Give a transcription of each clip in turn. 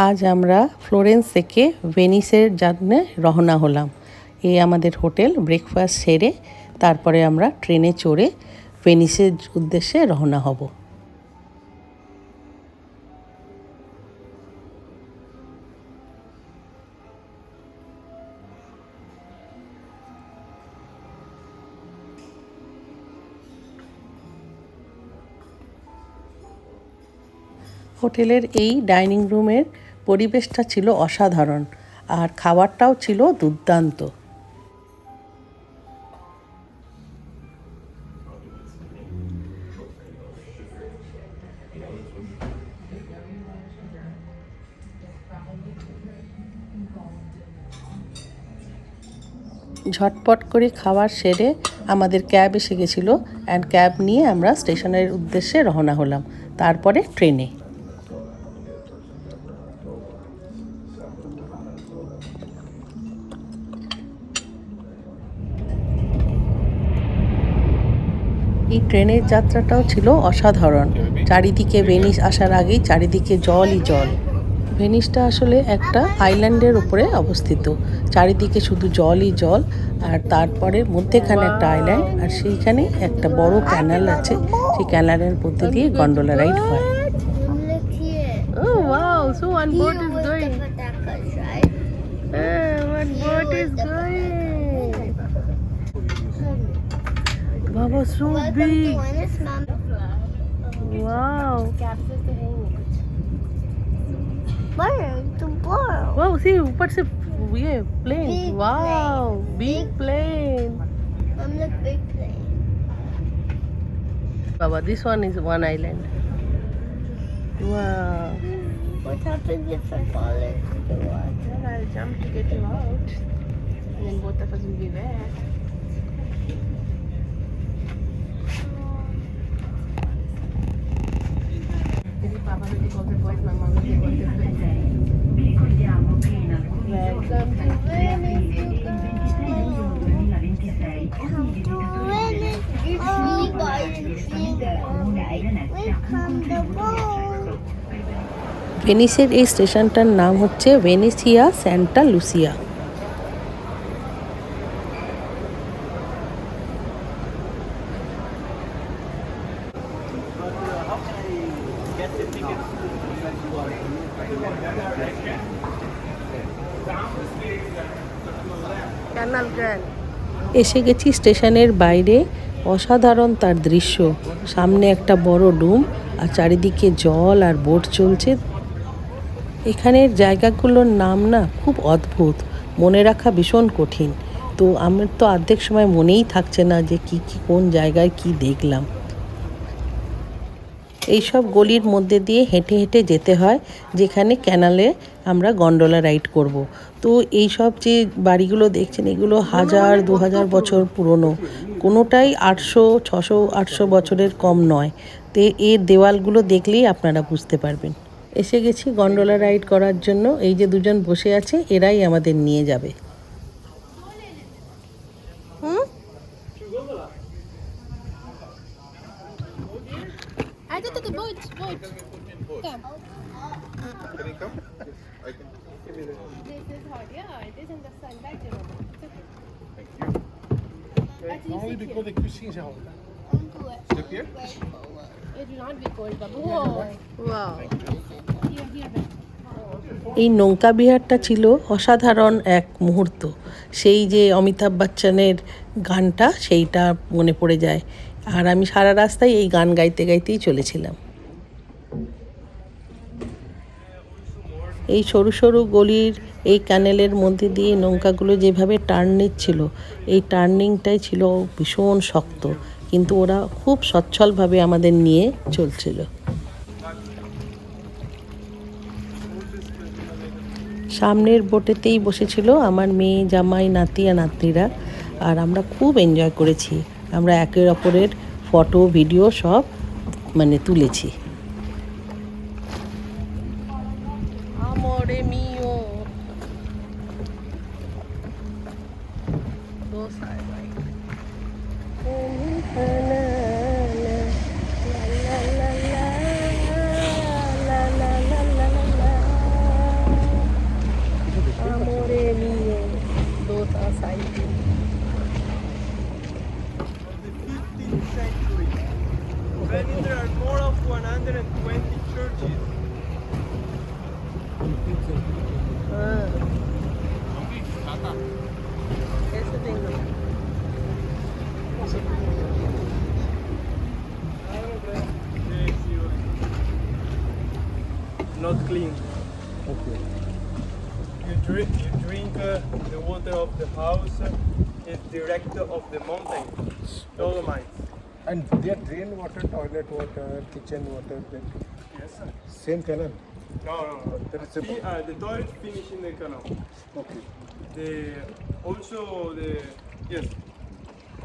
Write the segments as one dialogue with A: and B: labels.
A: আজ আমরা ফ্লোরেন্স থেকে ভেনিসের জন্য রওনা হলাম। এই আমাদের হোটেল। ব্রেকফাস্ট সেরে তারপরে আমরা ট্রেনে চড়ে ভেনিসের উদ্দেশ্যে রওনা হব। হোটেলের এই ডাইনিং রুমের পরিবেশটা ছিল অসাধারণ, আর খাবারটাও ছিল দুর্দান্ত। ঝটপট করে খাবার সেরে আমাদের ক্যাব এসে গেছিলো, অ্যান্ড ক্যাব নিয়ে আমরা স্টেশনের উদ্দেশ্যে রওনা হলাম, তারপরে ট্রেনে। এই ট্রেনের যাত্রাটাও ছিল অসাধারণ। চারিদিকে ভেনিস আসার আগেই চারিদিকে জলই জল। ভেনিসটা আসলে একটা আইল্যান্ডের উপরে অবস্থিত, চারিদিকে শুধু জলই জল, আর তারপরে মধ্যেখানে একটা আইল্যান্ড, আর সেইখানে একটা বড় ক্যানাল আছে। সেই ক্যানালের মধ্যে দিয়ে গন্ডোলা রাইড হয়।
B: Oh wow, so one boat is going. One boat is going. Baba, so big. Wow. Wow, see, ऊपर से ये plane. Wow, big plane.
C: Big plane.
B: Baba, this one is one island. Wow.
C: What happens if I fall into the water?
B: Well, I'll jump to get you out, and then both of us will be wet. Maybe Papa will take all the boys, Mama will take all the boys. Welcome to Venice, you guys.
C: Come to Venice. Oh, guys, welcome the boat.
A: ভেনিসের এই স্টেশনটার নাম হচ্ছে ভেনেসিয়া Santa Lucia.
B: Canal girl.
A: এসে গেছি স্টেশনের বাইরে। অসাধারণ তার দৃশ্য, সামনে একটা বড় ডুম, আর চারিদিকে জল আর বোট চলছে। এখানের জায়গাগুলোর নাম না খুব অদ্ভুত, মনে রাখা ভীষণ কঠিন। তো আমার তো অর্ধেক সময় মনেই থাকছে না যে কি কোন জায়গায় কি দেখলাম। এইসব গলির মধ্যে দিয়ে হেঁটে হেঁটে যেতে হয়, যেখানে ক্যানালে আমরা গন্ডোলা রাইড করব। তো এইসব যে বাড়িগুলো দেখছেন, এগুলো 1000-2000 বছর পুরনো, কোনোটাই 800-600-800 বছরের কম নয়। তো এর দেওয়ালগুলো দেখলেই আপনারা বুঝতে পারবেন। এসে গেছি গন্ডোলা রাইড করার জন্য। এই যে দুজন বসে আছে, এরাই আমাদের নিয়ে যাবে।
B: I thought the boat. Come.
D: Can you come? I can give you the...
B: This is hard. Yeah, it is in the sun. Back there.
D: Thank you.
E: Only because the cuisine is hot.
D: Step here.
B: It will not be cold, Babu. Whoa. Wow. Here, back.
A: এই নৌকা বিহারটা ছিল অসাধারণ এক মুহূর্ত। সেই যে অমিতাভ বচ্চনের গানটা, সেইটা মনে পড়ে যায়, আর আমি সারা রাস্তায় এই গান গাইতে গাইতেই চলেছিলাম। এই সরু সরু গলির এই ক্যানেলের মধ্যে দিয়ে নৌকাগুলো যেভাবে টার্ন নিচ্ছিল, এই টার্নিংটাই ছিল ভীষণ শক্ত, কিন্তু ওরা খুব সচ্ছলভাবে আমাদের নিয়ে চলছিল। সামনের বোটেতেই বসেছিল আমার মেয়ে, জামাই, নাতি আর নাতনিরা, আর আমরা খুব এনজয় করেছি। আমরা একে অপরের ফটো, ভিডিও সব তুলেছি।
B: Amore mio. Those are right. हाँ ऐसे देखो
E: Not clean.
F: Okay.
E: You drink the water of the house. It's direct of the mountain, Dolomites.
F: And they drain water, toilet water, kitchen water, that
E: Yes, sir.
F: same canal.
E: No.
F: There is a
E: The toilet finish in the canal.
F: okay.
E: Yes.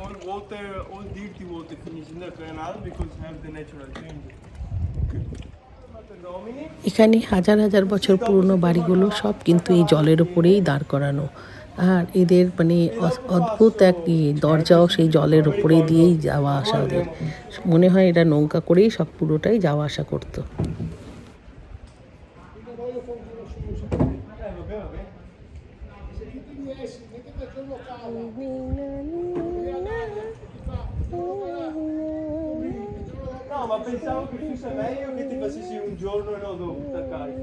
E: All water, all dirty water finish in the canal because have the natural change.
A: এখানে হাজার হাজার বছর পুরনো বাড়িগুলো সব কিন্তু এই জলের উপরেই দাঁড় করানো। আর এদের মানে অদ্ভুত এক দরজাও সেই জলের উপরে দিয়েই যাওয়া আসা ওদের। মনে হয় এরা নৌকা করেই সব পুরোটাই যাওয়া আসা করতো।
E: No, ma pensavo che fosse meglio che ti facessi un giorno e no dopo, da casa.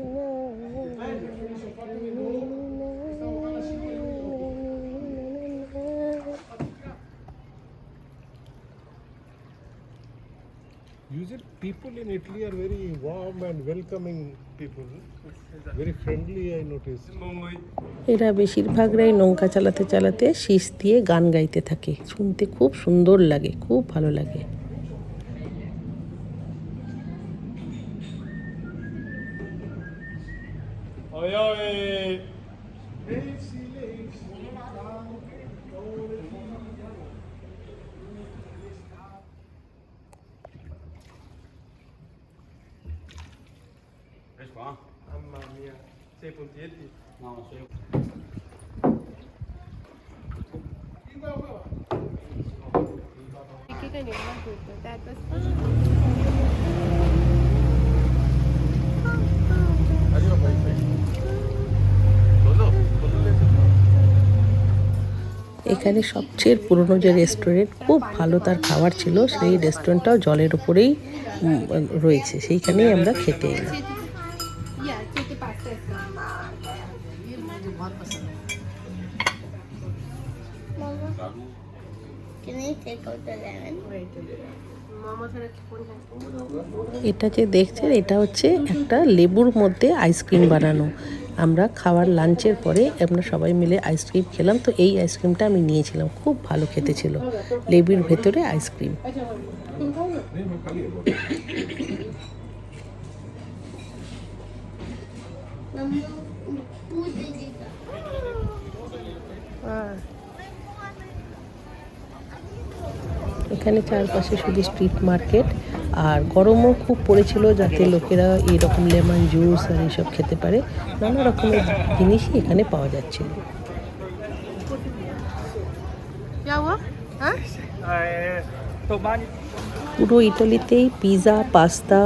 F: Usually people in Italy are very warm and welcoming people. Very friendly, I notice.
A: এরা বেশিরভাগরাই নৌকা চালাতে চালাতে শীষ দিয়ে গান গাইতে থাকে, শুনতে খুব সুন্দর লাগে, খুব ভালো লাগে।
E: Oi, oi. Mamma mia, 6 puntietti? No, 6.
A: এখানে সবচেয়ে পুরনো যে রেস্টুরেন্ট, খুব ভালো তার খাবার ছিল, সেই রেস্টুরেন্টটাও জলের উপরেই রয়েছে, সেইখানেই আমরা খেতে এলাম।
C: Can I take out the lemon?
A: এটা যে দেখছেন, এটা হচ্ছে একটা লেবুর মধ্যে আইসক্রিম বানানো। আমরা খাওয়ার লাঞ্চের পরে আমরা সবাই মিলে আইসক্রিম খেলাম, তো এই আইসক্রিমটা আমি নিয়েছিলাম, খুব ভালো খেতে ছিল, লেবুর ভেতরে আইসক্রিম। এখানে চারপাশে শুধু স্ট্রিট মার্কেট, আর গরমও খুব পড়েছিল যাতে লোকেরা এইরকম লেমন জুস আর এইসব খেতে পারে, নানা রকমের জিনিসই এখানে পাওয়া যাচ্ছিল। পুরো ইটালিতেই পিৎজা, পাস্তা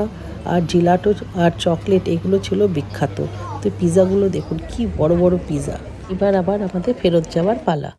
A: আর জিলাটো আর চকলেট এগুলো ছিল বিখ্যাত। তো পিৎজাগুলো দেখুন কি বড় বড় পিৎজা। এবার আবার আমাদের ফেরত যাওয়ার পালা।